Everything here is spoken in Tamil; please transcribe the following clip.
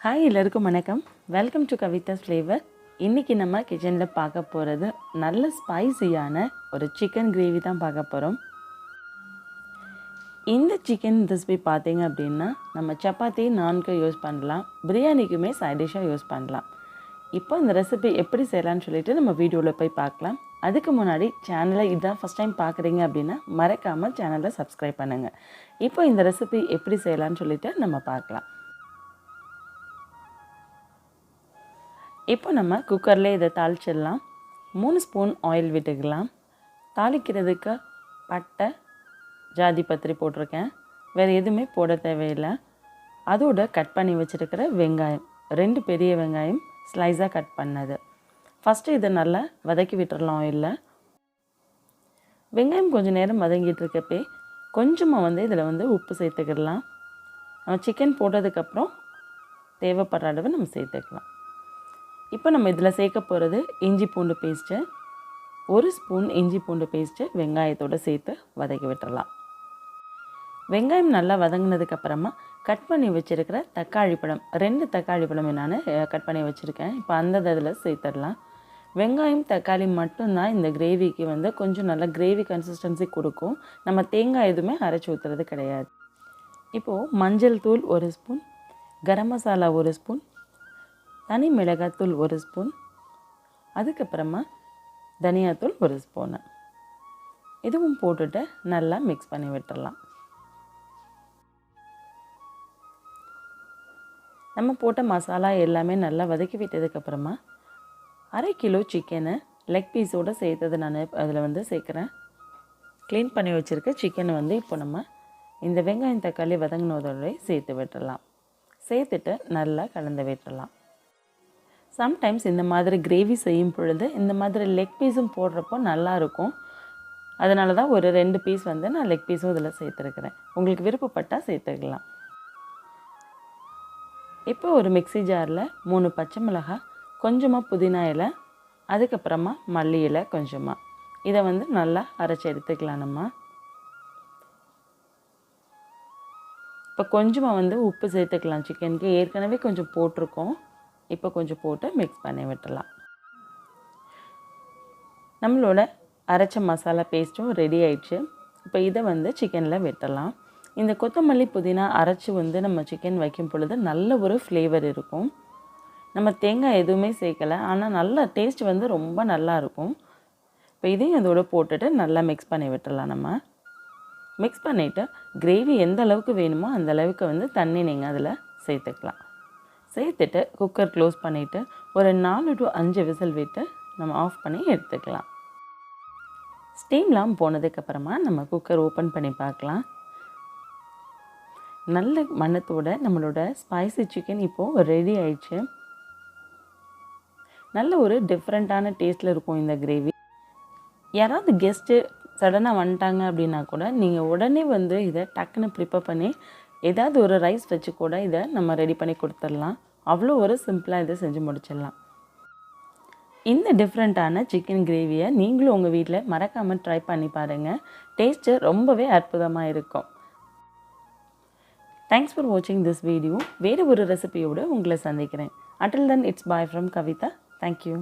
ஹாய் எல்லாருக்கும் வணக்கம். Welcome to Kavitha's flavour. இன்றைக்கி நம்ம கிச்சனில் பார்க்க போகிறது நல்ல ஸ்பைசியான ஒரு சிக்கன் கிரேவி தான் பார்க்க போகிறோம். இந்த சிக்கன் ரெசிபி பார்த்தீங்க அப்படின்னா நம்ம சப்பாத்தி நான்கு யூஸ் பண்ணலாம், பிரியாணிக்குமே சைட் டிஷ்ஷாக யூஸ் பண்ணலாம். இப்போ இந்த ரெசிபி எப்படி செய்யலான்னு சொல்லிட்டு நம்ம வீடியோவில் போய் பார்க்கலாம். அதுக்கு முன்னாடி சேனலை இதுதான் ஃபஸ்ட் டைம் பார்க்குறீங்க அப்படின்னா மறக்காமல் சேனலை சப்ஸ்கிரைப் பண்ணுங்கள். இப்போ இந்த ரெசிபி எப்படி செய்யலான்னு சொல்லிட்டு நம்ம பார்க்கலாம். இப்போ நம்ம குக்கரில் இதை தாளிச்சிடலாம். 3 ஸ்பூன் ஆயில் விட்டுக்கலாம். தாளிக்கிறதுக்கு பட்டை, ஜாதி பத்திரி போட்டிருக்கேன். வேறு எதுவுமே போட தேவையில்லை. அதோட கட் பண்ணி வச்சுருக்கிற வெங்காயம், 2 பெரிய வெங்காயம் ஸ்லைஸாக கட் பண்ணது. ஃபஸ்ட்டு இதை நல்லா வதக்கி விட்டுறலாம் ஆயிலில். வெங்காயம் கொஞ்சம் நேரம் வதங்கிட்டு இருக்கப்பே கொஞ்சமாக இதில் உப்பு சேர்த்துக்கிடலாம். நம்ம சிக்கன் போட்டதுக்கப்புறம் தேவைப்படுற அளவு நம்ம சேர்த்துக்கலாம். இப்போ நம்ம இதில் சேர்க்க போகிறது இஞ்சி பூண்டு பேஸ்ட்டு. 1 ஸ்பூன் இஞ்சி பூண்டு பேஸ்ட்டு வெங்காயத்தோடு சேர்த்து வதக்கி விட்டுறலாம். வெங்காயம் நல்லா வதங்கினதுக்கப்புறமா கட் பண்ணி வச்சுருக்கிற தக்காளி பழம், 2 தக்காளி பழம் நான் கட் பண்ணி வச்சுருக்கேன். இப்போ அந்த இதில் சேர்த்துடலாம். வெங்காயம் தக்காளி மட்டும்தான் இந்த கிரேவிக்கு கொஞ்சம் நல்லா கிரேவி கன்சிஸ்டன்சி கொடுக்கும். நம்ம தேங்காய் எதுவுமே அரைச்சி ஊற்றுறது கிடையாது. இப்போது மஞ்சள் தூள் 1 ஸ்பூன், கரம் மசாலா 1 ஸ்பூன், தனி மிளகாத்தூள் 1 ஸ்பூன், அதுக்கப்புறமா தனியாத்தூள் 1 ஸ்பூனு, இதுவும் போட்டுட்டு நல்லா மிக்ஸ் பண்ணி விட்டுடலாம். நம்ம போட்ட மசாலா எல்லாமே நல்லா வதக்கி விட்டதுக்கப்புறமா 1/2 கிலோ சிக்கனை லெக் பீஸோடு சேர்த்தது நான் அதில் சேர்க்குறேன். க்ளீன் பண்ணி வச்சுருக்க சிக்கனை இப்போ நம்ம இந்த வெங்காயம் தக்காளி வதங்கினதோட சேர்த்து விட்டுடலாம். சேர்த்துட்டு நல்லா கலந்து விட்டுடலாம். சம்டைம்ஸ் இந்த மாதிரி கிரேவி செய்யும் பொழுது இந்த மாதிரி லெக் பீஸும் போடுறப்போ நல்லாயிருக்கும். அதனால தான் ஒரு 2 பீஸ் நான் லெக் பீஸும் இதில் சேர்த்துருக்குறேன். உங்களுக்கு விருப்பப்பட்டால் சேர்த்துக்கலாம். இப்போ ஒரு மிக்ஸி ஜாரில் 3 பச்சை மிளகாய், கொஞ்சமாக புதினா இலை, அதுக்கப்புறமா மல்லி இலை கொஞ்சமாக, இதை நல்லா அரைச்சி எடுத்துக்கலாம். நம்ம இப்போ கொஞ்சமாக உப்பு சேர்த்துக்கலாம். சிக்கனுக்கு ஏற்கனவே கொஞ்சம் போட்டிருக்கோம். இப்போ கொஞ்சம் போட்டு மிக்ஸ் பண்ணி விட்டுடலாம். நம்மளோட அரைச்ச மசாலா பேஸ்ட்டும் ரெடி ஆயிடுச்சு. இப்போ இதை சிக்கனில் விட்டுடலாம். இந்த கொத்தமல்லி புதினா அரைச்சி நம்ம சிக்கன் வைக்கும் பொழுது நல்ல ஒரு ஃப்ளேவர் இருக்கும். நம்ம தேங்காய் எதுவுமே சேர்க்கலை, ஆனால் நல்ல டேஸ்ட் ரொம்ப நல்லாயிருக்கும். இப்போ இதையும் அதோடு போட்டுட்டு நல்லா மிக்ஸ் பண்ணி விட்டுடலாம். நம்ம மிக்ஸ் பண்ணிவிட்டு கிரேவி எந்த அளவுக்கு வேணுமோ அந்த அளவுக்கு தண்ணி நீங்கள் அதில் சேர்த்துக்கலாம். சேர்த்துட்டு குக்கர் க்ளோஸ் பண்ணிவிட்டு ஒரு 4 to 5 விசில் விட்டு நம்ம ஆஃப் பண்ணி எடுத்துக்கலாம். ஸ்டீம்லாம் போனதுக்கப்புறமா நம்ம குக்கர் ஓப்பன் பண்ணி பார்க்கலாம். நல்ல மணத்தோட நம்மளோட ஸ்பைசி சிக்கன் இப்போது ரெடி ஆயிடுச்சு. நல்ல ஒரு டிஃப்ரெண்ட்டான டேஸ்ட்டில் இருக்கும் இந்த கிரேவி. யாராவது கெஸ்ட்டு சடனாக வந்துட்டாங்க அப்படின்னா கூட நீங்கள் உடனே இதை டக்குன்னு ப்ரிப்பேர் பண்ணி ஏதாவது ஒரு ரைஸ் வச்சு கூட இதை நம்ம ரெடி பண்ணி கொடுத்துடலாம். அவ்வளோ ஒரு சிம்பிளாக இதை செஞ்சு முடிச்சிடலாம். இந்த டிஃப்ரெண்ட்டான சிக்கன் கிரேவியை நீங்களும் உங்கள் வீட்டில் மறக்காமல் ட்ரை பண்ணி பாருங்கள். டேஸ்ட்டு ரொம்பவே அற்புதமாக இருக்கும். தேங்க்ஸ் ஃபார் வாட்சிங் திஸ் வீடியோ. வேறு ஒரு ரெசிபியோடு உங்களை சந்திக்கிறேன். Until then, it's bye from Kavitha. Thank you.